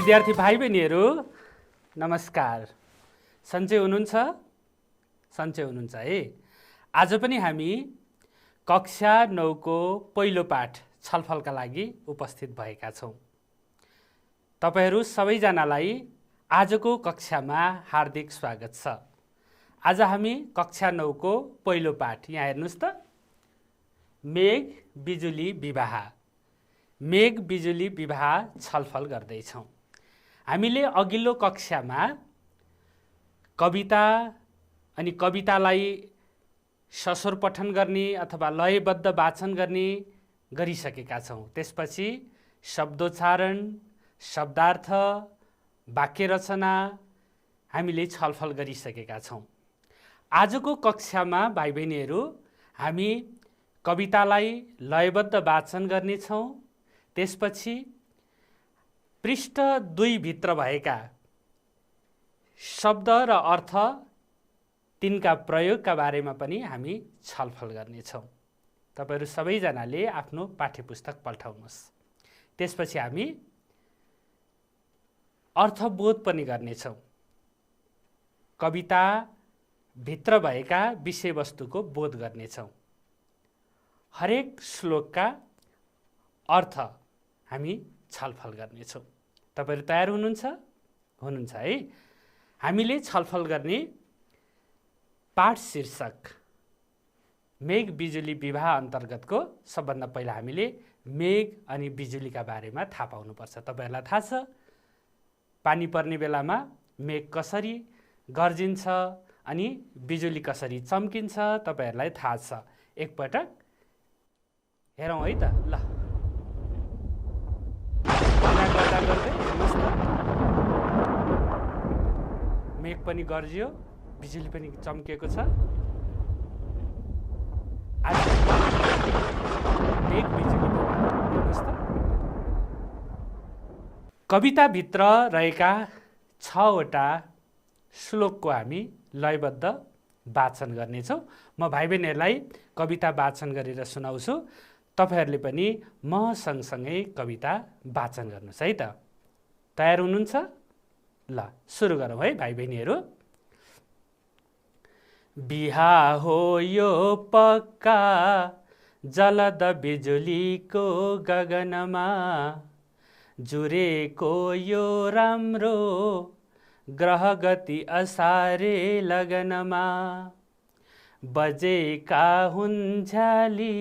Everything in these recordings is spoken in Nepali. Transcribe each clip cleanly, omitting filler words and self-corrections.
विद्यार्थी भाइ बहिनीहरू नमस्कार। सन्चै हुनुहुन्छ? सन्चै हुनुहुन्छ है। आज पनि हामी कक्षा 9 को पहिलो पाठ छलफलका लागि उपस्थित भएका छौँ। तपाईहरू सबैजनालाई आजको कक्षामा हार्दिक स्वागत छ। आज हामी कक्षा 9 को पहिलो पाठ, यहाँ हेर्नुस् त, मेघ बिजुली विवाह, मेघ बिजुली विवाह छलफल गर्दैछौँ। हामीले अघिल्लो कक्षामा कविता अनि कवितालाई सस्वर पठन गर्ने अथवा लयबद्ध वाचन गर्ने गरिसकेका छौँ। त्यसपछि शब्दोच्चारण, शब्दार्थ, वाक्य रचना हामीले छलफल गरिसकेका छौँ। आजको कक्षामा भाइ बहिनीहरू हामी कवितालाई लयबद्ध वाचन गर्नेछौँ। त्यसपछि पृष्ठ 2 भित्र भएका शब्द र अर्थ, तिनका प्रयोगका बारेमा पनि हामी छलफल गर्नेछौँ। तपाईहरू सबैजनाले आफ्नो पाठ्यपुस्तक पल्टाउनुहोस्। त्यसपछि हामी अर्थबोध पनि गर्नेछौँ। कविता भित्र भएका विषयवस्तुको बोध गर्नेछौँ। हरेक श्लोकका अर्थ हामी छलफल गर्नेछौँ। तपाईहरू तयार हुनुहुन्छ? हुनुहुन्छ है। हामीले छलफल गर्ने पाठ शीर्षक मेघ बिजुली विवाह अन्तर्गतको सबभन्दा पहिला हामीले मेघ अनि बिजुलीका बारेमा थाहा पाउनुपर्छ। तपाईँहरूलाई थाहा छ पानी पर्ने बेलामा मेघ कसरी गर्जिन्छ अनि बिजुली कसरी चम्किन्छ, तपाईँहरूलाई थाहा छ। एकपटक हेरौँ है त। ल, गर्दै हेर्नुहोस् त, मेघ पनि गर्जियो, बिजुली पनि चम्किएको छ। आज मेघ बिजुली हेर्नुहोस् त। कविताभित्र रहेका 6वटा श्लोकको हामी लयबद्ध वाचन गर्नेछौँ। म भाइ बहिनीहरूलाई कविता वाचन गरेर सुनाउँछु। तपाईहरूले पनि म सँगसँगै कविता वाचन गर्नुहोस् है त। तयार हुनुहुन्छ? ल, सुरु गरौँ है भाइ बहिनीहरू। बिहा हो यो पक्का जलद बिजुलीको गगनमा, जुरेको यो राम्रो ग्रह गति असारे लगनमा, बजेका हुन् झ्याली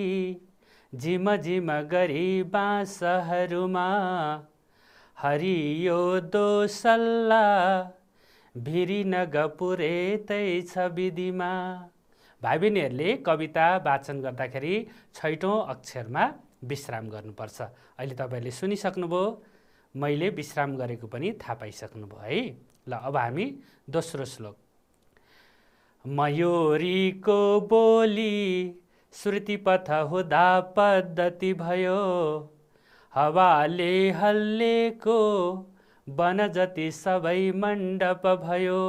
झिम झिम गरी बाँसहरूमा, हरियो दोसल्ला भिरी नगपुरेतै छ विधिमा। भाइ बहिनीहरूले कविता वाचन गर्दाखेरि 6औं अक्षरमा विश्राम गर्नुपर्छ। अहिले तपाईँहरूले सुनिसक्नुभयो, मैले विश्राम गरेको पनि थाहा पाइसक्नुभयो है। ल, अब हामी दोस्रो श्लोक। मयूरीको बोली श्रुतिपथ हुँदा पद्धति भयो, हावाले हल्लेको वन जति सबै मण्डप भयो,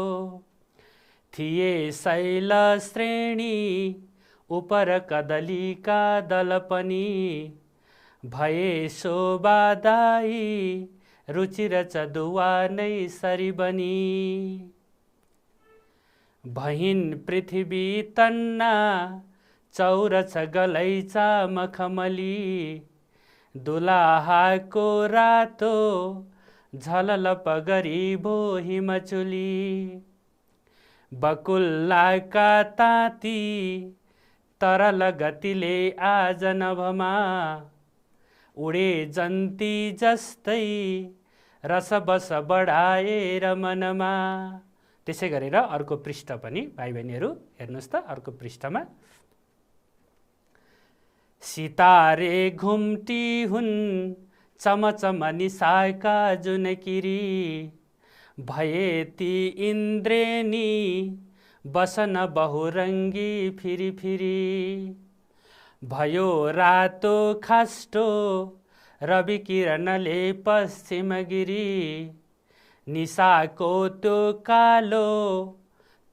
थिए शैल श्रेणी उपर कदलीका दल पनि, भए शोभादायी रुचि र चदुवा नै सरी बनी, भइन् पृथ्वी तन्ना चौरछ गलैचा मखमली, दुलाहाको रातो झललप गरी भो हिमचुली, बकुल्लाका ताती तरल गतिले आज नभमा, उडे जन्ती जस्तै रसबस बढाएर मनमा। त्यसै गरेर अर्को पृष्ठ पनि भाइ बहिनीहरू हेर्नुहोस् त। अर्को पृष्ठमा सितारे घुम्टी हुन् चमचम निसाएका जुनकिरी, भए ती इन्द्रेणी बसन बहुरङ्गी फिरी फिरी, भयो रातो खास्टो रवि किरणले पश्चिम गिरी, निसाको त्यो कालो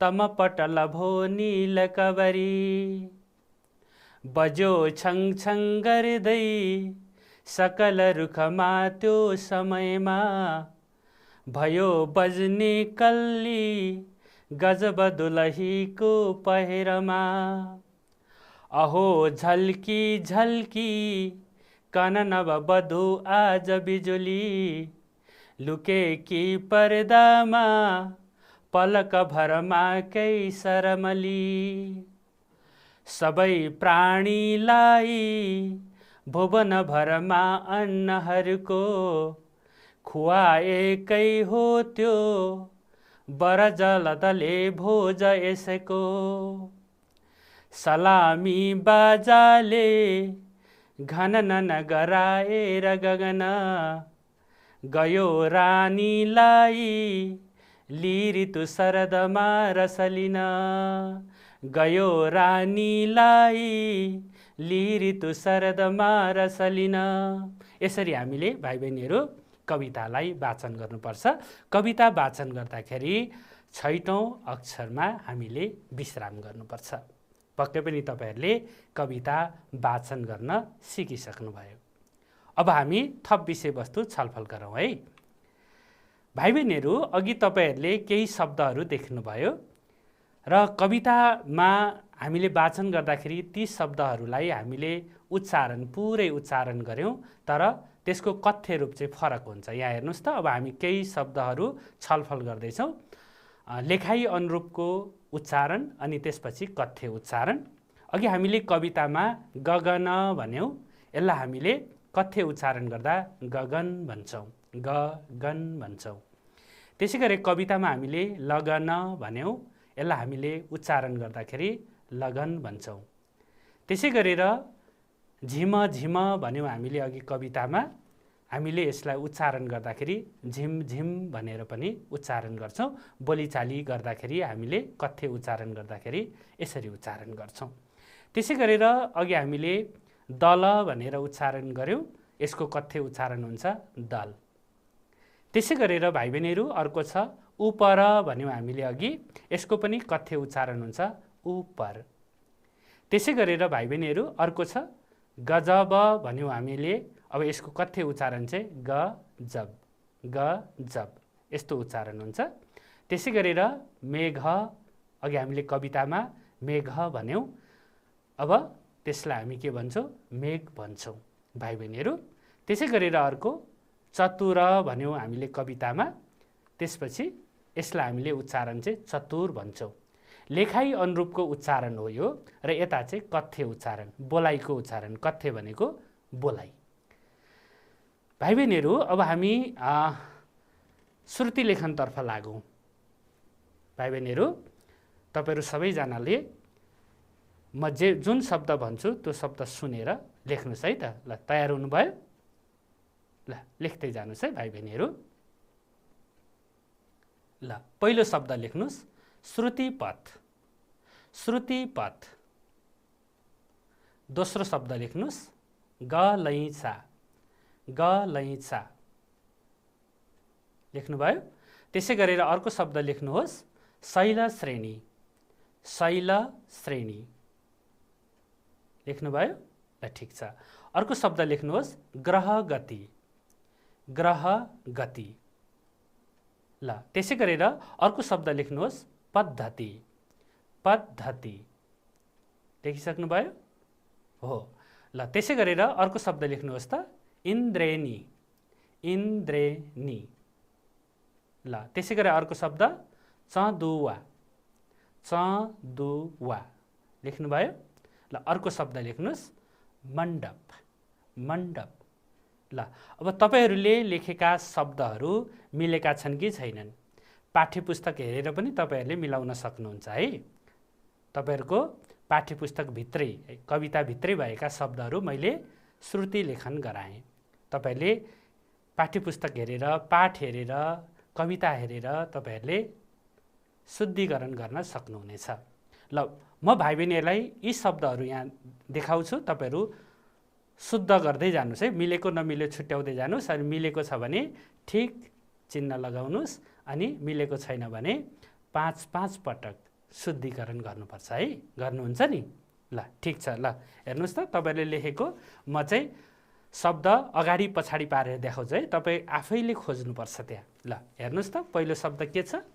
तमपटल भो नील कबरी, बजो छङ छङ गर्दै सकल रुखमा त्यो समयमा, भयो बज्ने कल्ली गजब दुलहीको पहिरमा, अहो झल्की झल्की कन नववधू आज बिजुली, लुकेकी पर्दामा पलक भरमा कै शरमली, सबै प्राणीलाई भुवन भरमा अन्नहरूको खुवाएकै हो त्यो, बरजलदले भोज यसको, सलामी बाजाले घनन गराएर गगन, गयो रानीलाई लिरितु शरदमा रसलिन, गयो रानीलाई लिरितु शरदमा रसलिन। यसरी हामीले भाइ बहिनीहरू कवितालाई वाचन गर्नुपर्छ। कविता वाचन गर्दाखेरि छैटौं अक्षरमा हामीले विश्राम गर्नुपर्छ। पक्कै पनि तपाईहरूले कविता वाचन गर्न सिकिसक्नुभयो। अब हामी थप विषयवस्तु छलफल गरौँ है। भाइ बहिनीहरू, अघि तपाईहरूले केही शब्दहरू देख्नुभयो र कवितामा हामीले वाचन गर्दाखेरि ती शब्दहरूलाई हामीले पुरै उच्चारण गऱ्यौँ, तर त्यसको कथ्य रूप चाहिँ फरक हुन्छ। यहाँ हेर्नुहोस् त, अब हामी केही शब्दहरू छलफल गर्दैछौँ। लेखाइ अनुरूपको उच्चारण अनि त्यसपछि कथ्य उच्चारण। अघि हामीले कवितामा गगन भन्यौँ, यसलाई हामीले कथ्य उच्चारण गर्दा गगन भन्छौँ, गगन भन्छौँ। त्यसै गरी कवितामा हामीले लगन भन्यौँ, यसलाई हामीले उच्चारण गर्दाखेरि लगन भन्छौँ। त्यसै गरेर झिम झिम भन्यौँ हामीले अघि कवितामा, हामीले यसलाई उच्चारण गर्दाखेरि झिम झिम भनेर पनि उच्चारण गर्छौँ। बोलीचाली गर्दाखेरि हामीले कथ्य उच्चारण गर्दाखेरि यसरी उच्चारण गर्छौँ। त्यसै गरेर अघि हामीले दल भनेर उच्चारण गऱ्यौँ, यसको कथ्य उच्चारण हुन्छ दल। त्यसै गरेर भाइ बहिनीहरू अर्को छ उपर भन्यौँ हामीले अघि, यसको पनि कथ्य उच्चारण हुन्छ उपर। त्यसै गरेर भाइ बहिनीहरू अर्को छ गजब भन्यौँ हामीले, अब यसको कथ्य उच्चारण चाहिँ गजब, गजब यस्तो उच्चारण हुन्छ। त्यसै गरेर मेघ, अघि हामीले कवितामा मेघ भन्यौँ, अब त्यसलाई हामी के भन्छौँ, मेघ भन्छौँ भाइ बहिनीहरू। त्यसै गरेर अर्को चतुर भन्यौँ हामीले कवितामा, त्यसपछि यसलाई हामीले उच्चारण चाहिँ चतुर भन्छौँ। लेखाइ अनुरूपको उच्चारण हो यो, र यता चाहिँ कथ्य उच्चारण, बोलाइको उच्चारण। कथ्य भनेको बोलाइ। भाइ बहिनीहरू, अब हामी श्रुति लेखनतर्फ लागौँ। भाइ बहिनीहरू, तपाईँहरू सबैजनाले म जुन शब्द भन्छु त्यो शब्द सुनेर लेख्नुहोस् है त। ल, तयार हुनुभयो? ल, लेख्दै जानुहोस् है भाइ बहिनीहरू। ल, पहिलो शब्द लेख्नुहोस् श्रुतिपथ, श्रुतिपथ। दोस्रो शब्द लेख्नुहोस् गलैँचा, गलैँचा। लेख्नुभयो? त्यसै गरेर अर्को शब्द लेख्नुहोस् शैलश्रेणी, शैलश्रेणी। लेख्नुभयो? ल, ठिक छ। अर्को शब्द लेख्नुहोस् ग्रहगति, ग्रहगति। ल, त्यसै गरेर अर्को शब्द लेख्नुहोस् पद्धति, पद्धति। लेखिसक्नुभयो? हो। ल, त्यसै गरेर अर्को शब्द लेख्नुहोस् त इन्द्रेणी, इन्द्रेणी। ल, त्यसै गरेर अर्को शब्द चँदुवा, चँदुवा। लेख्नुभयो? ल, अर्को शब्द लेख्नुहोस् मण्डप, मण्डप। ल, अब तपाईँहरूले लेखेका शब्दहरू मिलेका छन् कि छैनन्? पाठ्यपुस्तक हेरेर पनि तपाईँहरूले मिलाउन सक्नुहुन्छ है। तपाईँहरूको पाठ्यपुस्तकभित्रै, कविताभित्रै भएका शब्दहरू मैले श्रुति लेखन गराएँ। तपाईँहरूले पाठ्यपुस्तक हेरेर, पाठ हेरेर, कविता हेरेर तपाईँहरूले शुद्धिकरण गर्न सक्नुहुनेछ। ल, म भाइ बहिनीहरूलाई यी शब्दहरू यहाँ देखाउँछु, तपाईँहरू शुद्ध गर्दै जानुहोस् है। मिलेको नमिलेको छुट्याउँदै जानुहोस्, अनि मिलेको छ भने ठिक चिन्ह लगाउनुहोस्, अनि मिलेको छैन भने 5-5 पटक शुद्धिकरण गर्नुपर्छ है। गर्नुहुन्छ नि? ल, ठिक छ। ल, हेर्नुहोस् त, तपाईँहरूले लेखेको म चाहिँ शब्द अगाडि पछाडि पारेर देखाउँछु है, तपाईँ आफैले खोज्नुपर्छ त्यहाँ। ल हेर्नुहोस् त पहिलो शब्द के छ?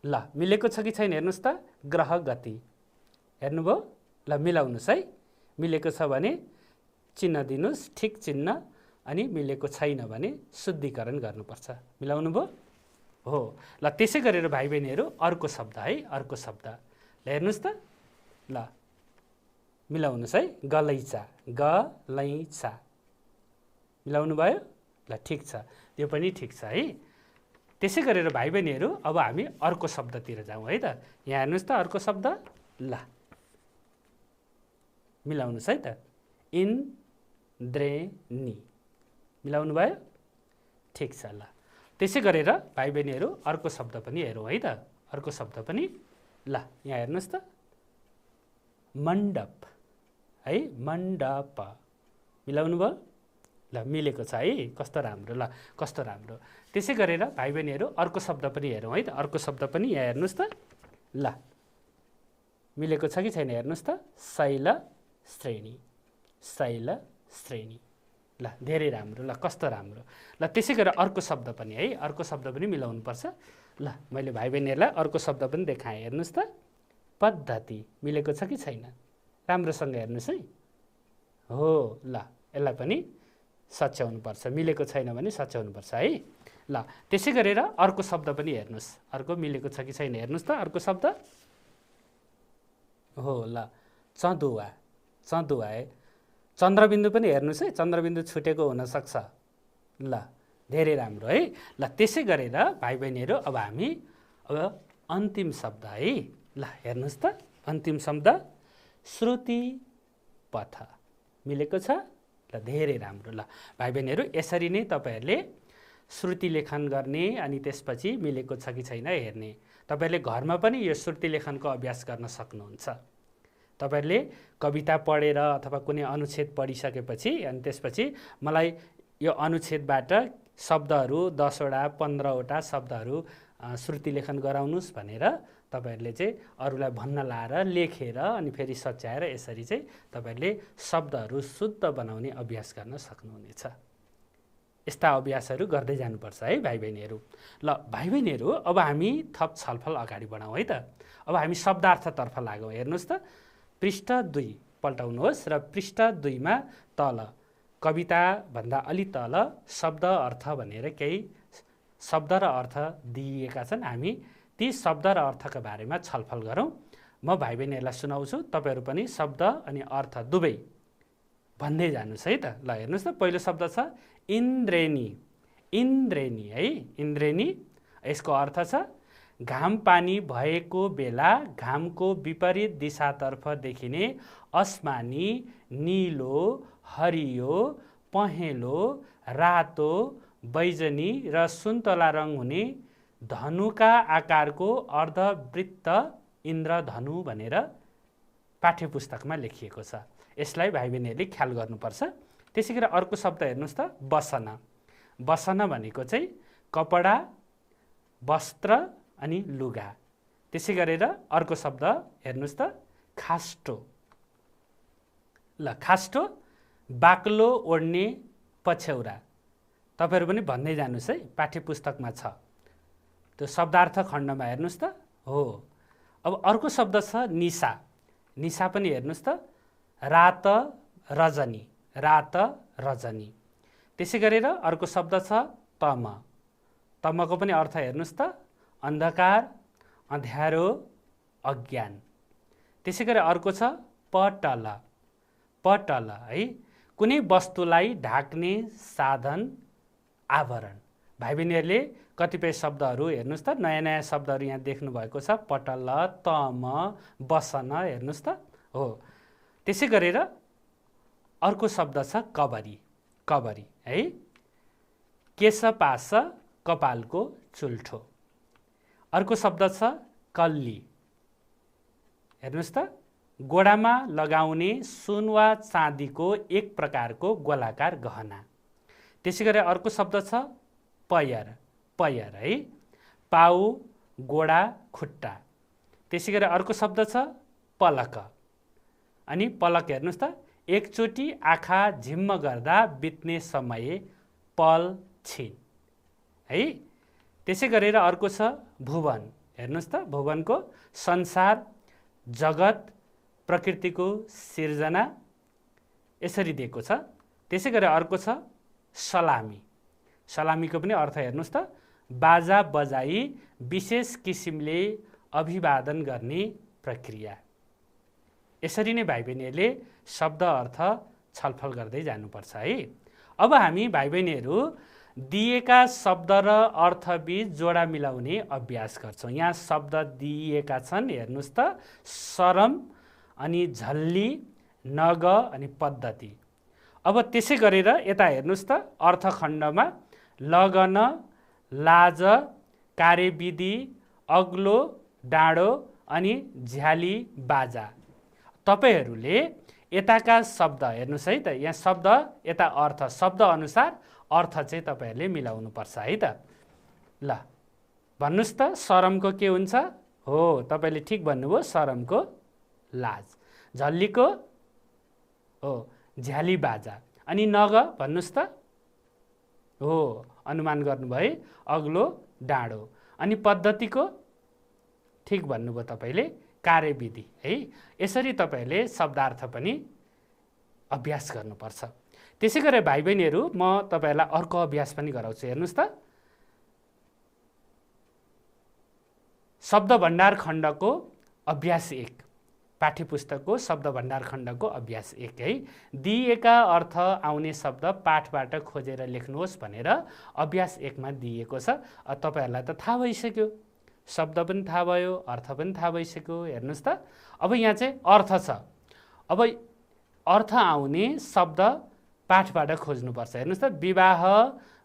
ल मिलेको छ कि छैन हेर्नुहोस् त, ग्रह गति। हेर्नुभयो? ल मिलाउनुहोस् है, मिलेको छ भने चिन्ह दिनुहोस्, ठिक चिन्ह, अनि मिलेको छैन भने शुद्धिकरण गर्नुपर्छ। मिलाउनु भयो? हो। ल त्यसै गरेर भाइ बहिनीहरू अर्को शब्द है, अर्को शब्द ल हेर्नुहोस् त, ल मिलाउनुहोस् है, गलैँचा, गलैँचा। मिलाउनु भयो? ल ठिक छ, त्यो पनि ठिक छ है। त्यसै गरेर भाइ बहिनीहरू अब हामी अर्को शब्दतिर जाउँ है त। यहाँ हेर्नुहोस् त अर्को शब्द, ल मिलाउनुहोस् है त, इन्द्रेणी। मिलाउनु भयो? ठिक छ। ल त्यसै गरेर भाइ बहिनीहरू अर्को शब्द पनि हेरौँ है त, अर्को शब्द पनि। ल यहाँ हेर्नुहोस् त, मण्डप है, मण्डप। मिलाउनु भयो? ल मिलेको छ है, कस्तो राम्रो। ल कस्तो राम्रो। त्यसै गरेर भाइ बहिनीहरू अर्को शब्द पनि हेरौँ है त, अर्को शब्द पनि यहाँ हेर्नुहोस् त। ल मिलेको छ कि छैन हेर्नुहोस् त, शैल श्रेणी, शैल श्रेणी। ल धेरै राम्रो। ल कस्तो राम्रो। ल त्यसै गरेर अर्को शब्द पनि है, अर्को शब्द पनि मिलाउनुपर्छ। ल मैले भाइ बहिनीहरूलाई अर्को शब्द पनि देखाएँ, हेर्नुहोस् त, पद्धति। मिलेको छ कि छैन? राम्रोसँग हेर्नुहोस् है। हो। ल यसलाई पनि सच्याउनुपर्छ, मिलेको छैन भने सच्याउनुपर्छ है। ल त्यसै गरेर अर्को शब्द पनि हेर्नुहोस्, अर्को मिलेको छ कि छैन हेर्नुहोस् त, अर्को शब्द। हो। ल चँदुवा, चँदुवा है। चन्द्रबिन्दु पनि हेर्नुहोस् है, चन्द्रबिन्दु छुटेको हुनसक्छ। ल धेरै राम्रो है। ल त्यसै गरेर भाइ बहिनीहरू अब हामी अब अन्तिम शब्द है। ल हेर्नुहोस् त, अन्तिम शब्द श्रुति पथ। मिलेको छ? ल धेरै राम्रो। ल भाइ बहिनीहरू यसरी नै तपाईँहरूले श्रुति लेखन गर्ने अनि त्यसपछि मिलेको छ कि छैन हेर्ने। तपाईँहरूले घरमा पनि यो श्रुति लेखनको अभ्यास गर्न सक्नुहुन्छ। तपाईँहरूले कविता पढेर अथवा कुनै अनुच्छेद पढिसकेपछि अनि त्यसपछि मलाई यो अनुच्छेदबाट शब्दहरू 10 वटा 15 वटा शब्दहरू श्रुति लेखन गराउनुहोस् भनेर तपाईँहरूले चाहिँ अरूलाई भन्न लाएर लेखेर अनि फेरि सच्याएर यसरी चाहिँ तपाईँहरूले शब्दहरू शुद्ध बनाउने अभ्यास गर्न सक्नुहुनेछ। यस्ता अभ्यासहरू गर्दै जानुपर्छ है भाइ बहिनीहरू। ल भाइ बहिनीहरू अब हामी थप छलफल अगाडि बढाउँ है त। अब हामी शब्दार्थतर्फ लागौँ। हेर्नुहोस् त, पृष्ठ 2 पल्टाउनुहोस् र पृष्ठ 2 मा तल कविताभन्दा अलि तल शब्द अर्थ भनेर केही शब्द र अर्थ दिइएका छन्। हामी ती शब्द र अर्थका बारेमा छलफल गरौँ। म भाइ बहिनीहरूलाई सुनाउँछु, तपाईँहरू पनि शब्द अनि अर्थ दुवै भन्दै जानुहोस् है त। ल हेर्नुहोस् त, पहिलो शब्द छ इन्द्रेणी। इन्द्रेणी है, इन्द्रेणी। यसको अर्थ छ घाम पानी भएको बेला घामको विपरीत दिशातर्फ देखिने आसमानी, नीलो, हरियो, पहेँलो, रातो, बैजनी र सुन्तला रङ हुने धनुका आकारको अर्धवृत्त इन्द्रधनु भनेर पाठ्यपुस्तकमा लेखिएको छ। यसलाई भाइ बहिनीहरूले ख्याल गर्नुपर्छ। त्यसै गरी अर्को शब्द हेर्नुहोस् त, बसन। बसन भनेको चाहिँ कपडा, वस्त्र अनि लुगा। त्यसै गरेर अर्को शब्द हेर्नुहोस् त, खास्टो। ल खास्टो बाक्लो ओढ्ने पछ्यौरा। तपाईँहरू पनि भन्दै जानुहोस् है, पाठ्यपुस्तकमा छ त्यो शब्दार्थ खण्डमा हेर्नुहोस् त। हो। अब अर्को शब्द छ निशा। निशा पनि हेर्नुहोस् त, रात रजनी, रात रजनी। त्यसै गरेर अर्को शब्द छ तम। तमको पनि अर्थ हेर्नुहोस् त, अन्धकार, अँध्यारो, अज्ञान। त्यसै गरी अर्को छ पटल। पटल है, कुनै वस्तुलाई ढाक्ने साधन, आवरण। भाइ बहिनीहरूले कतिपय शब्दहरू हेर्नुहोस् त, नयाँ नयाँ शब्दहरू यहाँ देख्नु भएको छ, पटल, तम, बसन। हेर्नुहोस् त। हो। त्यसै गरेर अर्को शब्द छ कबरी। कबरी है, केशपाश, कपालको चुल्ठो। अर्को शब्द छ कल्ली। हेर्नुहोस् त, गोडामा लगाउने सुन वा चाँदीको एक प्रकारको गोलाकार गहना। त्यसै गरी अर्को शब्द छ पयर। पयर है, पाउ, गोडा, खुट्टा। त्यसै गरी अर्को शब्द छ पलक। अनि पलक हेर्नुहोस् त, एकचोटि आँखा झिम्म गर्दा बित्ने समय पल छिन। है त्यसै गरेर अर्को छ भुवन। हेर्नुहोस् त भुवनको संसार, जगत, प्रकृतिको सिर्जना यसरी दिएको छ। त्यसै गरेर अर्को छ सलामी। सलामीको पनि अर्थ हेर्नुहोस् त बाजा बजाई विशेष किसिमले अभिवादन गर्ने प्रक्रिया। यसरी नै भाइ बहिनीहरूले शब्द अर्थ छलफल गर्दै जानुपर्छ है। अब हामी भाइ बहिनीहरू दिएका शब्द र अर्थबीच जोडा मिलाउने अभ्यास गर्छौँ। यहाँ शब्द दिएका छन्, हेर्नुहोस् त शरम अनि झल्ली, नग अनि पद्धति। अब त्यसै गरेर यता हेर्नुहोस् त अर्थखण्डमा लगन, लाज, कार्यविधि, अग्लो, डाँडो अनि झ्याली बाजा। तपाईहरूले यताका शब्द हेर्नुहोस् है त, यहाँ शब्द यता अर्थ, शब्द अनुसार अर्थ चाहिँ तपाईहरूले मिलाउनुपर्छ है त। ल भन्नुहोस् त शरमको के हुन्छ? हो तपाईँले ठिक भन्नुभयो, शरमको लाज। झल्लीको हो झ्याली बाजा। अनि नग भन्नुहोस् त, हो अनुमान गर्नुभयो है, अग्लो डाँडो। अनि पद्धतिको ठिक भन्नुभयो तपाईँले, कार्यविधि है। यसरी तपाईँहरूले शब्दार्थ पनि अभ्यास गर्नुपर्छ। त्यसै गरेर भाइ बहिनीहरू म तपाईँहरूलाई अर्को अभ्यास पनि गराउँछु। हेर्नुहोस् त शब्द भण्डार खण्डको अभ्यास 1, पाठ्यपुस्तकको शब्द भण्डार खण्डको अभ्यास 1 है। दिएका अर्थ आउने शब्द पाठबाट खोजेर लेख्नुहोस् भनेर अभ्यास 1 मा दिएको छ। तपाईहरूलाई त थाहा भइसक्यो, शब्द पनि थाहा भयो, अर्थ पनि थाहा भइसक्यो। हेर्नुहोस् त अब यहाँ चाहिँ अर्थ छ। अब अर्थ आउने शब्द पाठबाट खोज्नुपर्छ। हेर्नुहोस् त विवाह,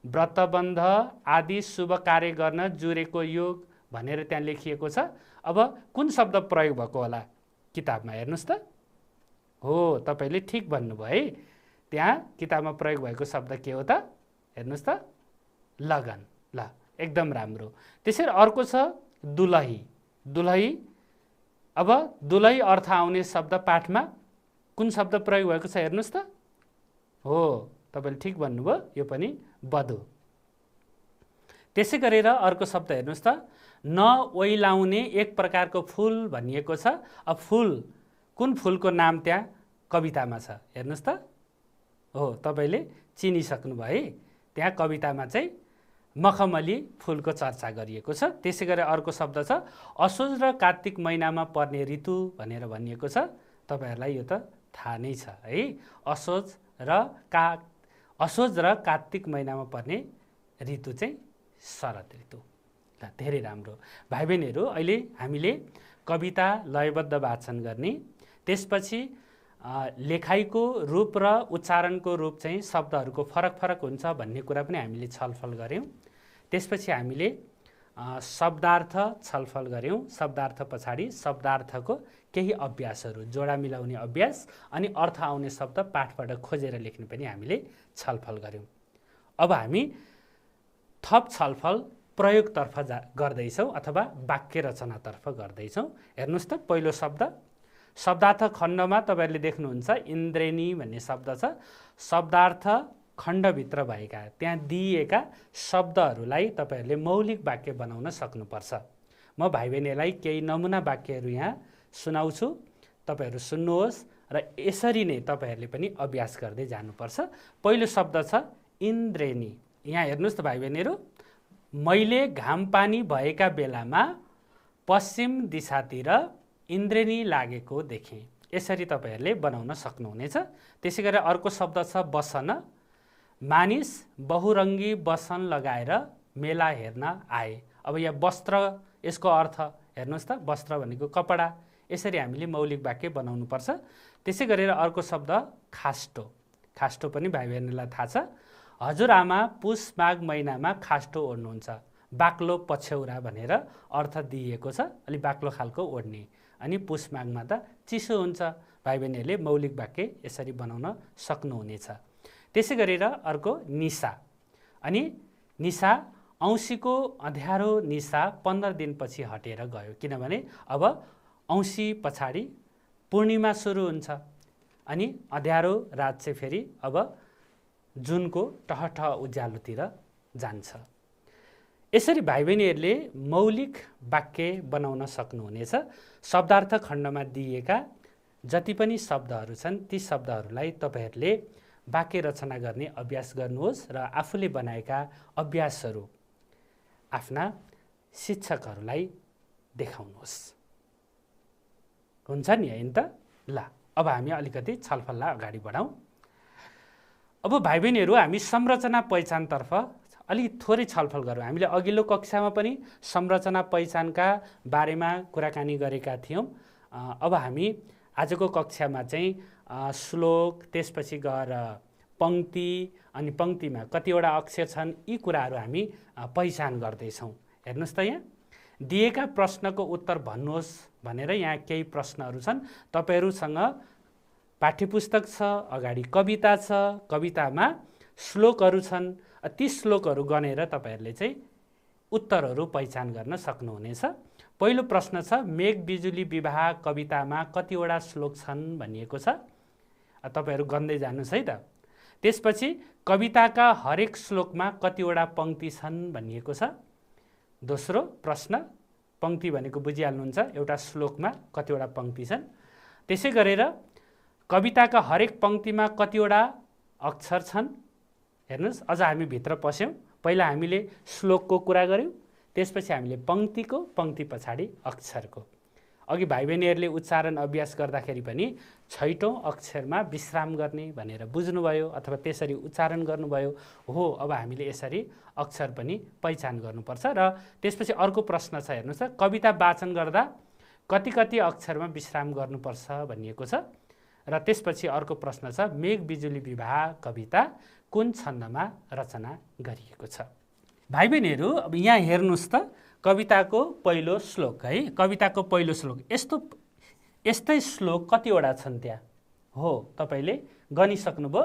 व्रतबन्ध आदि शुभ कार्य गर्न जुरेको योग भनेर त्यहाँ लेखिएको छ। अब कुन शब्द प्रयोग भएको होला किताबमा? हेर्नुहोस् त, हो तपाईँले ठिक भन्नुभयो है। त्यहाँ किताबमा प्रयोग भएको शब्द के हो त? हेर्नुहोस् त लगन। ल एकदम राम्रो। त्यसरी अर्को छ दुलही। दुलही, अब दुलही अर्थ आउने शब्द पाठमा कुन शब्द प्रयोग भएको छ? हेर्नुहोस् त, हो तपाईँले ठिक भन्नुभयो, यो पनि वधु। त्यसै गरेर अर्को शब्द हेर्नुहोस् त नओइलाउने एक प्रकारको फूल भनिएको छ। अब फूल, कुन फूलको नाम त्यहाँ कवितामा छ? हेर्नुहोस् त, हो तपाईँले चिनिसक्नुभयो है। त्यहाँ कवितामा चाहिँ मखमली फूलको चर्चा गरिएको छ। त्यसै गरेर अर्को शब्द छ असोज र कार्तिक महिनामा पर्ने ऋतु भनेर भनिएको छ। तपाईँहरूलाई यो त थाहा नै छ है। असोज र कार्तिक महिनामा पर्ने ऋतु चाहिँ शरद ऋतु। ल धेरै राम्रो। भाइ बहिनीहरू अहिले हामीले कविता लयबद्ध वाचन गर्ने, त्यसपछि लेखाइको रूप र उच्चारणको रूप चाहिँ शब्दहरूको फरक फरक हुन्छ भन्ने कुरा पनि हामीले छलफल गऱ्यौँ। त्यसपछि हामीले शब्दार्थ छलफल गऱ्यौँ। शब्दार्थ पछाडि शब्दार्थको केही अभ्यासहरू, जोडा मिलाउने अभ्यास अनि अर्थ आउने शब्द पाठबाट खोजेर लेख्ने पनि हामीले छलफल गऱ्यौँ। अब हामी थप छलफल प्रयोगतर्फ गर्दैछौँ अथवा वाक्य रचनातर्फ गर्दैछौँ। हेर्नुहोस् त पहिलो शब्द, शब्दार्थ खण्डमा तपाईँहरूले देख्नुहुन्छ इन्द्रेणी भन्ने शब्द छ। शब्दार्थ खण्डभित्र भएका त्यहाँ दिइएका शब्दहरूलाई तपाईँहरूले मौलिक वाक्य बनाउन सक्नुपर्छ। म भाइ बहिनीलाई केही नमुना वाक्यहरू यहाँ सुनाउँछु, तपाईँहरू सुन्नुहोस् र यसरी नै तपाईँहरूले पनि अभ्यास गर्दै जानुपर्छ। पहिलो शब्द छ इन्द्रेणी। यहाँ हेर्नुहोस् त भाइ बहिनीहरू, मैले घामपानी भएका बेलामा पश्चिम दिशातिर इन्द्रेणी लागेको देखेँ। यसरी तपाईँहरूले बनाउन सक्नुहुनेछ। त्यसै गरेर अर्को शब्द छ बसन। मानिस बहुरङ्गी बसन लगाएर मेला हेर्न आए। अब यहाँ वस्त्र, यसको अर्थ हेर्नुहोस् त, वस्त्र भनेको कपडा। यसरी हामीले मौलिक वाक्य बनाउनुपर्छ। त्यसै गरेर अर्को शब्द खास्टो। खास्टो पनि भाइ बहिनीलाई थाहा छ। हजुरआमा पुष माघ महिनामा खास्टो ओढ्नुहुन्छ। बाक्लो पछ्यौरा भनेर अर्थ दिइएको छ, अलिक बाक्लो खालको ओढ्ने। अनि पुष माघमा त चिसो हुन्छ। भाइ बहिनीहरूले मौलिक वाक्य यसरी बनाउन सक्नुहुनेछ। त्यसै गरेर अर्को निशा। अनि निशा, औँसीको अँध्यारो निशा 15 दिनपछि हटेर गयो। किनभने अब औँसी पछाडि पूर्णिमा सुरु हुन्छ अनि अँध्यारो रात चाहिँ फेरि अब जुनको टहटह उज्यालोतिर जान्छ। यसरी भाइ बहिनीहरूले मौलिक वाक्य बनाउन सक्नुहुनेछ। शब्दार्थ खण्डमा दिएका जति पनि शब्दहरू छन् ती शब्दहरूलाई तपाईहरूले वाक्य रचना गर्ने अभ्यास गर्नुहोस् र आफूले बनाएका अभ्यासहरू आफ्ना शिक्षकहरूलाई देखाउनुहोस्। हुन्छ नि हैन त? ल अब हामी अलिकति छलफललाई अगाडि बढाउँ। अब भाइ बहिनीहरू हामी संरचना पहिचानतर्फ अलि थोरै छलफल गरौँ। हामीले अघिल्लो कक्षामा पनि संरचना पहिचानका बारेमा कुराकानी गरेका थियौँ। अब हामी आजको कक्षामा चाहिँ श्लोक, त्यसपछि गएर पंक्ति, अनि पंक्तिमा कतिवटा अक्षर छन् यी कुराहरू हामी पहिचान गर्दैछौँ। हेर्नुहोस् त यहाँ दिएका प्रश्नको उत्तर भन्नुहोस् भनेर यहाँ केही प्रश्नहरू छन्। तपाईहरूसँग पाठ्यपुस्तक छ, अगाडि कविता छ, कवितामा श्लोकहरू छन्। ती श्लोकहरू गनेर तपाईहरूले चाहिँ उत्तरहरू पहिचान गर्न सक्नुहुनेछ। पहिलो प्रश्न छ मेघ बिजुली विवाह कवितामा कतिवटा श्लोक छन् भनिएको छ। तपाईहरू गन्दै जानुहोस् है त। त्यसपछि कविताका हरेक श्लोकमा कतिवटा पंक्ति छन् भनिएको छ। दोस्रो प्रश्न पंक्ति भनेको बुझिहाल्नुहुन्छ, एउटा श्लोकमा कतिवटा पंक्ति छन्। त्यसै गरेर कविताका हरेक पंक्तिमा कतिवटा अक्षर छन्। हेर्नुहोस् अझ हामी भित्र पस्यौँ। पहिला हामीले श्लोकको कुरा गऱ्यौँ, त्यसपछि हामीले पंक्तिको, पंक्ति पछाडि अक्षरको। अघि भाइ बहिनीहरूले उच्चारण अभ्यास गर्दाखेरि पनि छैटौँ अक्षरमा विश्राम गर्ने भनेर बुझ्नुभयो अथवा त्यसरी उच्चारण गर्नुभयो। हो अब हामीले यसरी अक्षर पनि पहिचान गर्नुपर्छ। र त्यसपछि अर्को प्रश्न छ, हेर्नुहोस् त कविता वाचन गर्दा कति कति अक्षरमा विश्राम गर्नुपर्छ भनिएको छ। र त्यसपछि अर्को प्रश्न छ मेघ बिजुली विवाह कविता कुन छन्दमा रचना गरिएको छ। भाइ बहिनीहरू अब यहाँ हेर्नुहोस् त कविताको पहिलो श्लोक है, कविताको पहिलो श्लोक यस्तै श्लोक कतिवटा छन् त्यहाँ? हो तपाईँले गनिसक्नुभयो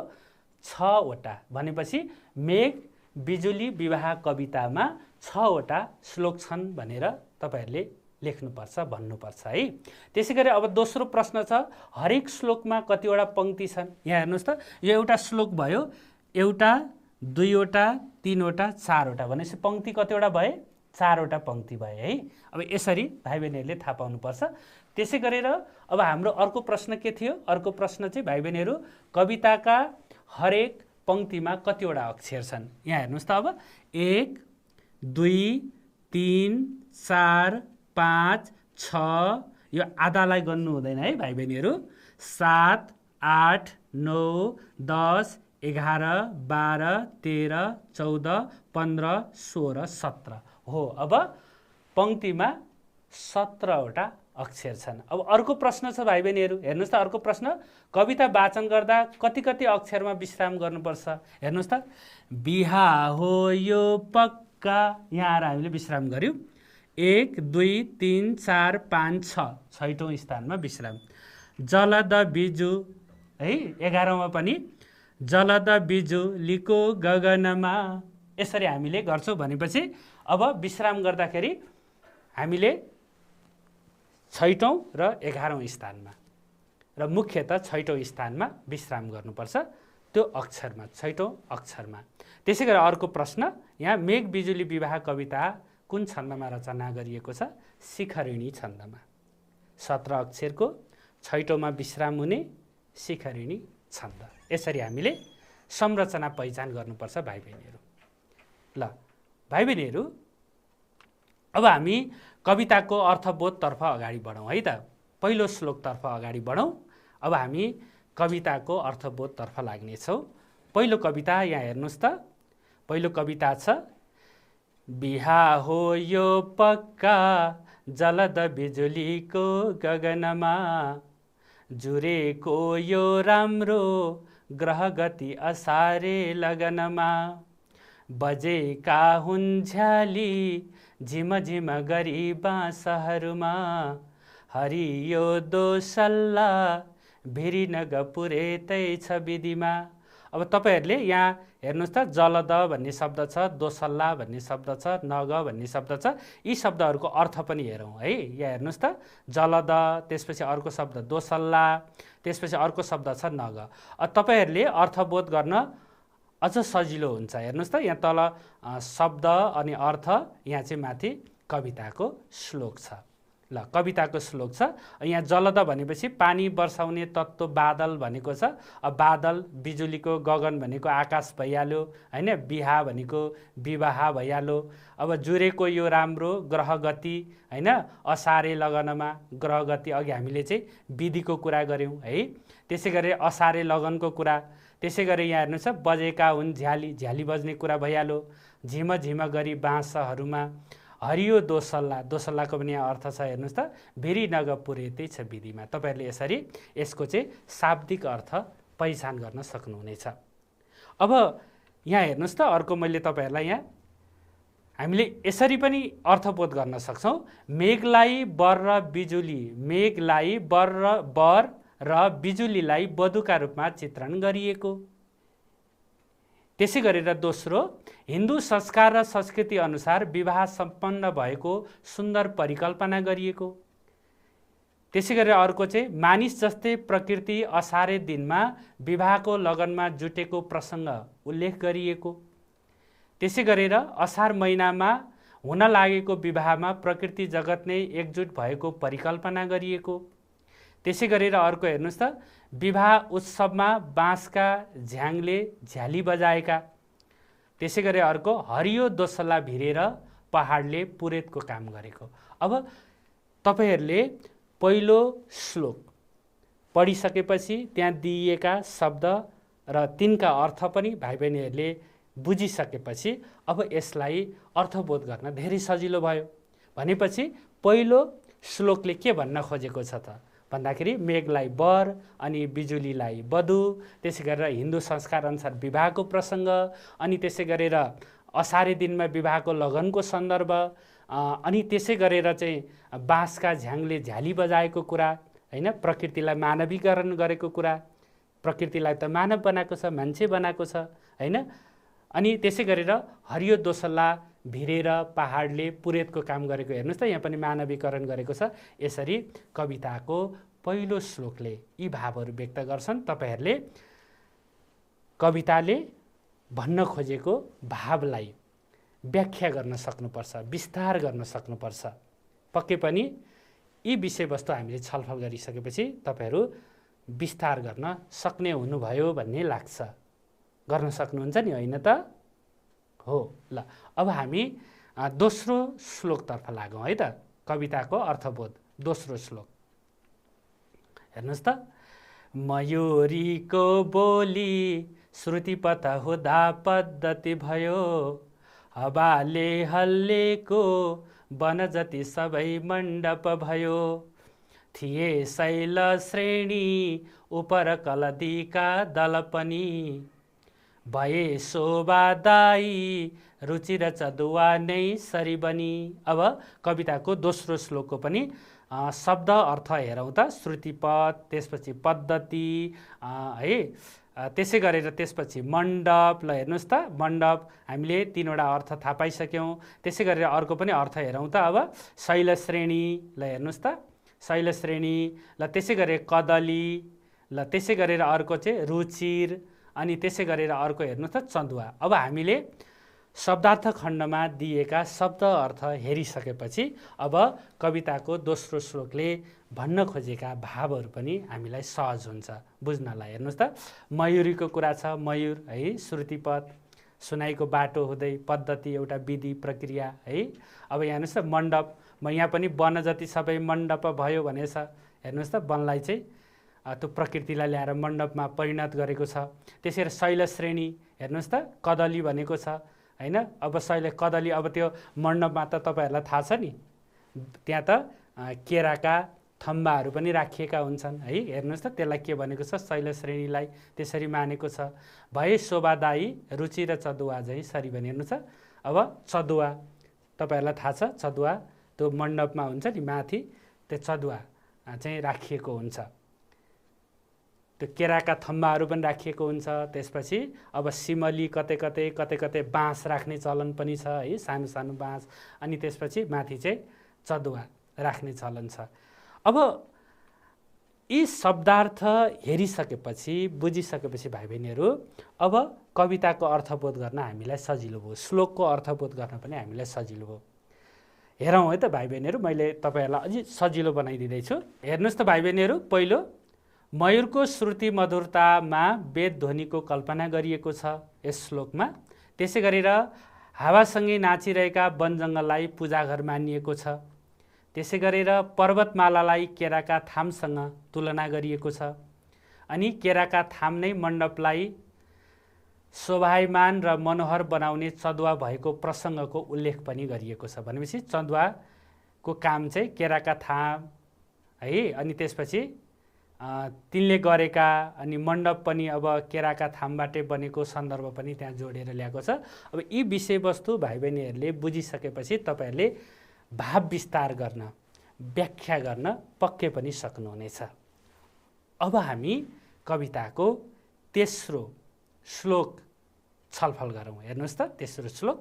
6 वटा। भनेपछि मेघ बिजुली विवाह कवितामा 6 वटा श्लोक छन् भनेर तपाईहरूले लेख्नुपर्छ, भन्नुपर्छ है। त्यसै गरी अब दोस्रो प्रश्न छ हरेक श्लोकमा कतिवटा पंक्ति छन्। यहाँ हेर्नुहोस् त यो एउटा श्लोक भयो, एउटा, दुईवटा, तीनवटा, चारवटा भनेपछि पंक्ति कतिवटा भए? 4 वटा पंक्ति भए है। अब यसरी भाइ बहिनीहरूले थाहा पाउनुपर्छ। त्यसै गरेर अब हाम्रो अर्को प्रश्न के थियो? अर्को प्रश्न चाहिँ भाइ बहिनीहरू कविताका हरेक पंक्तिमा कतिवटा अक्षर छन्। यहाँ हेर्नुहोस् त अब 1, 2, 3, 4, 5, 6 यो आधालाई गर्नु हुँदैन है भाइ बहिनीहरू। 7, 8, 9, 10, 11, 12, 13, 14, 15, 16, 17 हो। अब पंक्तिमा 17 वटा अक्षर छन्। अब अर्को प्रश्न छ भाइ बहिनीहरू, हेर्नुहोस् त अर्को प्रश्न कविता वाचन गर्दा कति कति अक्षरमा विश्राम गर्नुपर्छ? हेर्नुहोस् त बिहा हो यो पक्का, यहाँ आएर हामीले विश्राम गर्यौँ। 1, 2, 3, 4, 5, 6 छैटौँ स्थानमा विश्राम। जलद बिजु है 11औँमा पनि जलद बिजुलीको गगनमा यसरी हामीले गर्छौँ। भनेपछि अब विश्राम गर्दाखेरि हामीले छैटौँ र 11औँ स्थानमा र मुख्यतः छैटौँ स्थानमा विश्राम गर्नुपर्छ त्यो अक्षरमा, छैटौँ अक्षरमा। त्यसै गरी अर्को प्रश्न यहाँ मेघ बिजुली विवाह कविता कुन छन्दमा रचना गरिएको छ? शिखरिणी छन्दमा। 17 अक्षरको छैटौँमा विश्राम हुने शिखरिणी छन्द। यसरी हामीले संरचना पहिचान गर्नुपर्छ भाइ बहिनीहरू। ल भाइ बहिनीहरू अब हामी कविताको अर्थबोधतर्फ अगाडि बढौँ है त। पहिलो श्लोकतर्फ अगाडि बढौँ। अब हामी कविताको अर्थबोधतर्फ लाग्नेछौँ। पहिलो कविता यहाँ हेर्नुहोस् त। पहिलो कविता छ बिहा हो यो पक्का जलद बिजुलीको गगनमा, जुरेको यो राम्रो ग्रह गति असारे लगनमा, बजेका हुन् झ्याली झिम झिम गरी बाँसहरूमा, हरियो दोसल्ला भिरी नगपुरेतै छ विधिमा। अब तपाईँहरूले यहाँ हेर्नुहोस् त जलद भन्ने शब्द छ, दोसल्ला भन्ने शब्द छ, नग भन्ने शब्द छ। यी शब्दहरूको अर्थ पनि हेरौँ है। यहाँ हेर्नुहोस् त जलद, त्यसपछि अर्को शब्द दोसल्ला, त्यसपछि अर्को शब्द छ नग। तपाईँहरूले अर्थबोध गर्न अझ सजिलो हुन्छ। हेर्नुहोस् त यहाँ तल शब्द अनि अर्थ, यहाँ चाहिँ माथि कविताको श्लोक छ। ल कविताको श्लोक छ। यहाँ जलद भनेपछि पानी वर्षाउने तत्त्व बादल भनेको छ। अब बादल, बिजुलीको, गगन भनेको आकाश भइहाल्यो होइन, बिहा भनेको विवाह भइहाल्यो। अब जुरेको यो राम्रो ग्रह गति होइन, असारे लगनमा ग्रह गति, अघि हामीले चाहिँ विधिको कुरा गऱ्यौँ है। त्यसै गरी असारे लगनको कुरा, त्यसै गरी यहाँ हेर्नुहोस् बजेका हुन् झ्याली, झ्याली बज्ने कुरा भइहाल्यो। झिम झिम गरी बाँसहरूमा हरियो दोसल्ला, दोसल्लाको पनि यहाँ अर्थ छ। हेर्नुहोस् त भिरी नग पुरेतै छ विधिमा। तपाईँहरूले यसरी यसको चाहिँ शाब्दिक अर्थ पहिचान गर्न सक्नुहुनेछ। अब यहाँ हेर्नुहोस् त अर्को मैले तपाईँहरूलाई यहाँ हामीले यसरी पनि अर्थबोध गर्न सक्छौँ। मेघलाई बर र बिजुली, मेघलाई बर र बिजुलीलाई वधुका रूपमा चित्रण गरिएको। त्यसै गरेर दोस्रो, हिन्दू संस्कार र संस्कृति अनुसार विवाह सम्पन्न भएको सुन्दर परिकल्पना गरिएको। त्यसै गरेर अर्को चाहिँ मानिस जस्तै प्रकृति असारे दिनमा विवाहको लगनमा जुटेको प्रसङ्ग उल्लेख गरिएको। त्यसै गरेर असार महिनामा हुन लागेको विवाहमा प्रकृति जगत नै एकजुट भएको परिकल्पना गरिएको। त्यसै गरेर अर्को हेर्नुहोस् त विवाह उत्सवमा बाँसका झ्याङले झ्याली बजाएका। त्यसै गरी अर्को हरियो दोसल्ला भिरेर पहाडले पुरेतको काम गरेको। अब तपाईँहरूले पहिलो श्लोक पढिसकेपछि त्यहाँ दिइएका शब्द र तिनका अर्थ पनि भाइ बहिनीहरूले बुझिसकेपछि अब यसलाई अर्थबोध गर्न धेरै सजिलो भयो। भनेपछि पहिलो श्लोकले के भन्न खोजेको छ त भन्दाखेरि मेघलाई वर अनि बिजुलीलाई वधु, त्यसै गरेर हिन्दू संस्कार अनुसार विवाहको प्रसङ्ग, अनि त्यसै गरेर असारे दिनमा विवाहको लगनको सन्दर्भ, अनि त्यसै गरेर चाहिँ बाँसका झ्याङले झ्याली बजाएको कुरा होइन, प्रकृतिलाई मानवीकरण गरेको कुरा, प्रकृतिलाई त मानव बनाएको छ, मान्छे बनाएको छ होइन, अनि त्यसै गरेर हरियो दोसल्ला भिरेर पहाडले पुरेतको काम गरेको। हेर्नुहोस् त यहाँ पनि मानवीकरण गरेको छ। यसरी कविताको पहिलो श्लोकले यी भावहरू व्यक्त गर्छन्। तपाईँहरूले कविताले भन्न खोजेको भावलाई व्याख्या गर्न सक्नुपर्छ, विस्तार गर्न सक्नुपर्छ। पक्कै पनि यी विषयवस्तु हामीले छलफल गरिसकेपछि तपाईँहरू विस्तार गर्न सक्ने हुनुभयो भन्ने लाग्छ। गर्न सक्नुहुन्छ नि होइन त? हो। ल अब हामी दोस्रो श्लोकतर्फ लागौँ है त। कविताको अर्थबोध दोस्रो श्लोक हेर्नुहोस् त। मयूरीको बोली श्रुतिपथ हुँदा पद्धति भयो, हवाले हल्लेको वन जति सबै मण्डप भयो। थिए शैल श्रेणी उपर कलदीका दल पनि, भए शोभादायी रुचि र चदुवा नै सरी बनी। अब कविताको दोस्रो श्लोकको पनि शब्द अर्थ हेरौँ त। श्रुतिपथ, त्यसपछि पद्धति है, त्यसै गरेर त्यसपछि मण्डप। ल हेर्नुहोस् त मण्डप हामीले तीनवटा अर्थ थाहा पाइसक्यौँ। त्यसै गरेर अर्को पनि अर्थ हेरौँ त। अब शैलश्रेणी, ल हेर्नुहोस् त शैलश्रेणी, ल त्यसै गरेर कदली, ल त्यसै गरेर अर्को चाहिँ रुचिर, अनि त्यसै गरेर अर्को हेर्नुहोस् त चन्दुवा। अब हामीले शब्दार्थ खण्डमा दिएका शब्द अर्थ हेरिसकेपछि अब कविताको दोस्रो श्लोकले भन्न खोजेका भावहरू पनि हामीलाई सहज हुन्छ बुझ्नलाई। हेर्नुहोस् त मयूरीको कुरा छ, मयूर है, श्रुतिपथ सुनाइको बाटो हुँदै, पद्धति एउटा विधि प्रक्रिया है। अब यहाँ हेर्नुहोस् त मण्डप, यहाँ पनि वन जति सबै मण्डप भयो भनेछ। हेर्नुहोस् त वनलाई चाहिँ त्यो प्रकृतिलाई ल्याएर मण्डपमा परिणत गरेको छ। त्यसरी शैलश्रेणी हेर्नुहोस् त कदली भनेको छ होइन। अब शैल कदली, अब त्यो मण्डपमा त तपाईँहरूलाई थाहा छ नि, त्यहाँ त केराका थम्बाहरू पनि राखिएका हुन्छन् है। हेर्नुहोस् त त्यसलाई के भनेको छ, शैलश्रेणीलाई त्यसरी मानेको छ। भए शोभादायी रुचि र चदुवा चाहिँ सरी भने। हेर्नुहोस् त अब चदुवा तपाईँहरूलाई थाहा छ, चदुवा त्यो मण्डपमा हुन्छ नि माथि, त्यो चदुवा चाहिँ राखिएको हुन्छ। त्यो केराका थम्बाहरू पनि राखिएको हुन्छ। त्यसपछि अब सिमली कतै कतै कतै कतै बाँस राख्ने चलन पनि छ है, सानो सानो बाँस। अनि त्यसपछि माथि चाहिँ चदुवा राख्ने चलन छ। अब यी शब्दार्थ हेरिसकेपछि बुझिसकेपछि भाइ बहिनीहरू अब कविताको अर्थबोध गर्न हामीलाई सजिलो भयो, श्लोकको अर्थबोध गर्न पनि हामीलाई सजिलो भयो। हेरौँ है त भाइ बहिनीहरू, मैले तपाईँहरूलाई अझै सजिलो बनाइदिँदैछु। हेर्नुहोस् त भाइ बहिनीहरू, पहिलो मयूरको श्रुति मधुरतामा वेद ध्वनिको कल्पना गरिएको छ यस श्लोकमा। त्यसै गरेर हावासँगै नाचिरहेका वन जङ्गललाई पूजाघर मानिएको छ। त्यसै गरेर पर्वतमालालाई केराका थामसँग तुलना गरिएको छ। अनि केराका थाम नै मण्डपलाई शोभायमान र मनोहर बनाउने चदुवा भएको प्रसङ्गको उल्लेख पनि गरिएको छ। भनेपछि चदुवाको काम चाहिँ केराका थाम है, अनि त्यसपछि तिनले गरेका, अनि मण्डप पनि अब केराका थामबाटै बनेको सन्दर्भ पनि त्यहाँ जोडेर ल्याएको छ। अब यी विषयवस्तु भाइ बहिनीहरूले बुझिसकेपछि तपाईँहरूले भाव विस्तार गर्न, व्याख्या गर्न पक्कै पनि सक्नुहुनेछ। अब हामी कविताको तेस्रो श्लोक छलफल गरौँ। हेर्नुहोस् त तेस्रो श्लोक।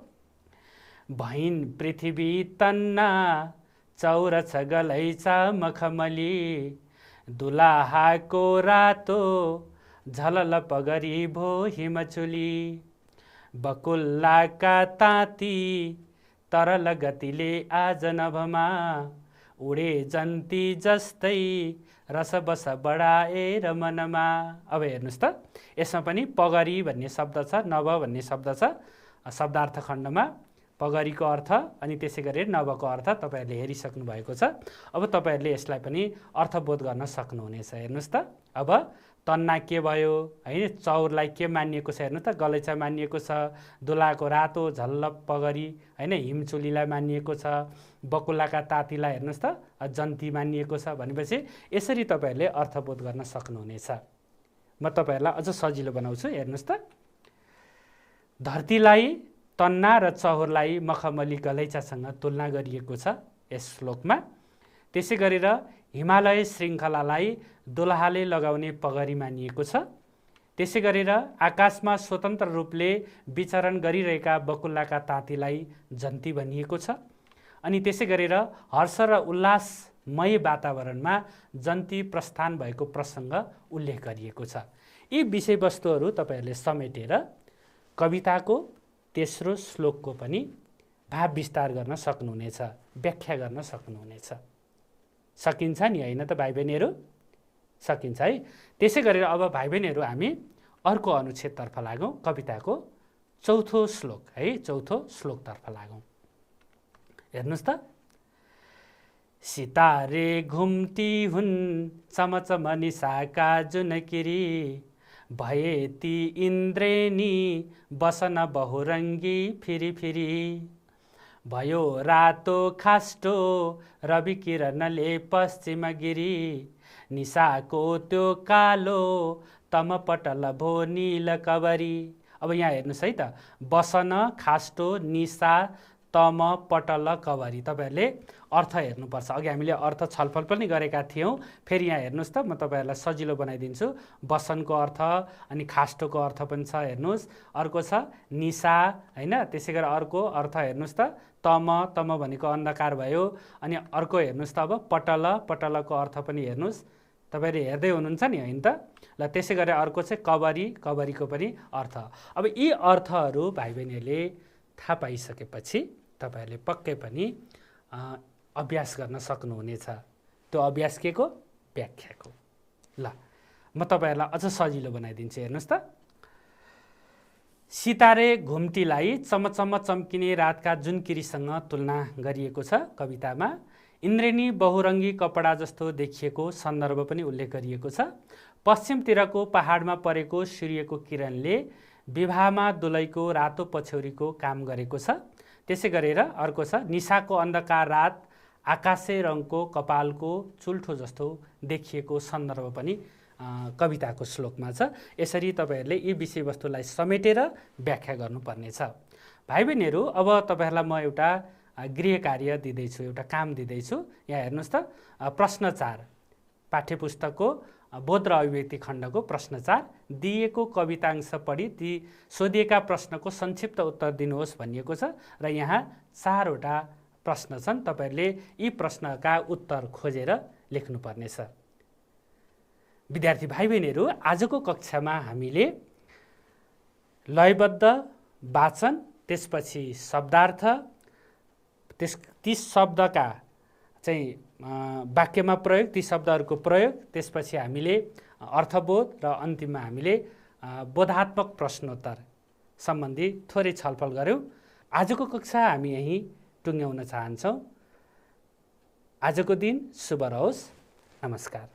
भैन पृथ्वी तन्ना चौरछ गलैचा मखमली दुलाहाको रातो झलल पगरी भो हिमचुली बकुल्लाका ताती तरल गतिले आज नभमा उडे जन्ती जस्तै रसबस बढाएर मनमा। अब हेर्नुहोस् त यसमा पनि पगरी भन्ने शब्द छ, नभ भन्ने शब्द छ शब्दार्थ खण्डमा। पगरीको अर्थ अनि त्यसै गरेर नभको अर्थ तपाईँहरूले हेरिसक्नु भएको छ। अब तपाईँहरूले यसलाई पनि अर्थबोध गर्न सक्नुहुनेछ। हेर्नुहोस् त अब तन्ना के भयो होइन, चौरलाई के मानिएको छ, हेर्नु त गलैँचा मानिएको छ। दुलाको रातो झल्ल पगरी होइन हिमचुलीलाई मानिएको छ। बकुलाका तातीलाई हेर्नुहोस् त जन्ती मानिएको छ। भनेपछि यसरी तपाईँहरूले अर्थबोध गर्न सक्नुहुनेछ। म तपाईँहरूलाई अझ सजिलो बनाउँछु। हेर्नुहोस् त धरतीलाई तन्ना र चौरलाई मखमली गलैँचासँग तुलना गरिएको छ यस श्लोकमा। त्यसै गरेर हिमालय श्रृङ्खलालाई दुलहाले लगाउने पगरी मानिएको छ। त्यसै गरेर आकाशमा स्वतन्त्र रूपले विचरण गरिरहेका बकुल्लाका तातीलाई जन्ती भनिएको छ। अनि त्यसै गरेर हर्ष र उल्लासमय वातावरणमा जन्ती प्रस्थान भएको प्रसङ्ग उल्लेख गरिएको छ। यी विषयवस्तुहरू तपाईँहरूले समेटेर कविताको तेस्रो श्लोकको पनि भाव विस्तार गर्न सक्नुहुनेछ, व्याख्या गर्न सक्नुहुनेछ। सकिन्छ नि होइन त भाइ बहिनीहरू? सकिन्छ है। त्यसै गरेर अब भाइ बहिनीहरू हामी अर्को अनुच्छेदतर्फ लागौँ, कविताको चौथो श्लोक है, चौथो श्लोकतर्फ लागौँ। हेर्नुहोस् त सितारे घुम्ती हुन् चमचम निशाका जुनकिरी भए ती इन्द्रेणी बसन बहुरङ्गी फिरी फिरी भयो रातो खास्टो रवि किरणले पश्चिम गिरी निशाको त्यो कालो तमपटल भो नील कवरी। अब यहाँ हेर्नुहोस् है त, बसन खास्टो निशा तम पटल कवरी। तपाईँहरूले अर्थ हेर्नुपर्छ। अघि हामीले अर्थ छलफल पनि गरेका थियौँ। फेरि यहाँ हेर्नुहोस् त, म तपाईँहरूलाई सजिलो बनाइदिन्छु। बसनको अर्थ अनि खास्टोको अर्थ पनि छ हेर्नुहोस्। अर्को छ निशा होइन। त्यसै गरेर अर्को अर्थ हेर्नुहोस् त तम, तम भनेको अन्धकार भयो। अनि अर्को हेर्नुहोस् त अब पटल, पटलको अर्थ पनि हेर्नुहोस्। तपाईँले हेर्दै हुनुहुन्छ नि होइन त? ल त्यसै गरेर अर्को चाहिँ कवरी, कवरीको पनि अर्थ। अब यी अर्थहरू भाइ बहिनीहरूले थाहा पाइसकेपछि तपाईँहरूले पक्कै पनि अभ्यास गर्न सक्नुहुनेछ। त्यो अभ्यास के को? व्याख्याको। ल म तपाईँहरूलाई अझ सजिलो बनाइदिन्छु। हेर्नुहोस् त सितारे घुम्टीलाई चमचम चम्किने रातका जुनकिरीसँग तुलना गरिएको छ कवितामा। इन्द्रेणी बहुरङ्गी कपडा जस्तो देखिएको सन्दर्भ पनि उल्लेख गरिएको छ। पश्चिमतिरको पहाडमा परेको सूर्यको किरणले विवाहमा दुलैको रातो पछ्यौरीको काम गरेको छ। त्यसै गरेर अर्को छ निशाको अन्धकार रात आकाशे रङको कपालको चुल्ठो जस्तो देखिएको सन्दर्भ पनि कविताको श्लोकमा छ। यसरी तपाईँहरूले यी विषयवस्तुलाई समेटेर व्याख्या गर्नुपर्नेछ। भाइ बहिनीहरू अब तपाईँहरूलाई म एउटा गृह कार्य दिँदैछु, एउटा काम दिँदैछु। यहाँ हेर्नुहोस् त प्रश्न 4 पाठ्यपुस्तकको बोध र अभिव्यक्ति खण्डको प्रश्न 4 दिएको कवितांश पढी ती सोधिएका प्रश्नको संक्षिप्त उत्तर दिनुहोस् भनिएको छ र यहाँ 4 वटा प्रश्न छन्। तपाईहरुले यी प्रश्नका उत्तर खोजेर लेख्नुपर्नेछ। विद्यार्थी भाइ बहिनीहरू, आजको कक्षामा हामीले लयबद्ध वाचन, त्यसपछि शब्दार्थ, ती शब्दका चाहिँ वाक्यमा प्रयोग, ती शब्दहरूको प्रयोग, त्यसपछि हामीले अर्थबोध र अन्तिममा हामीले बोधात्मक प्रश्नोत्तर सम्बन्धी थोरै छलफल गर्यौं। आजको कक्षा हामी यही टुङ्ग्याउन चाहन्छौं। आजको दिन शुभ रहोस्। नमस्कार।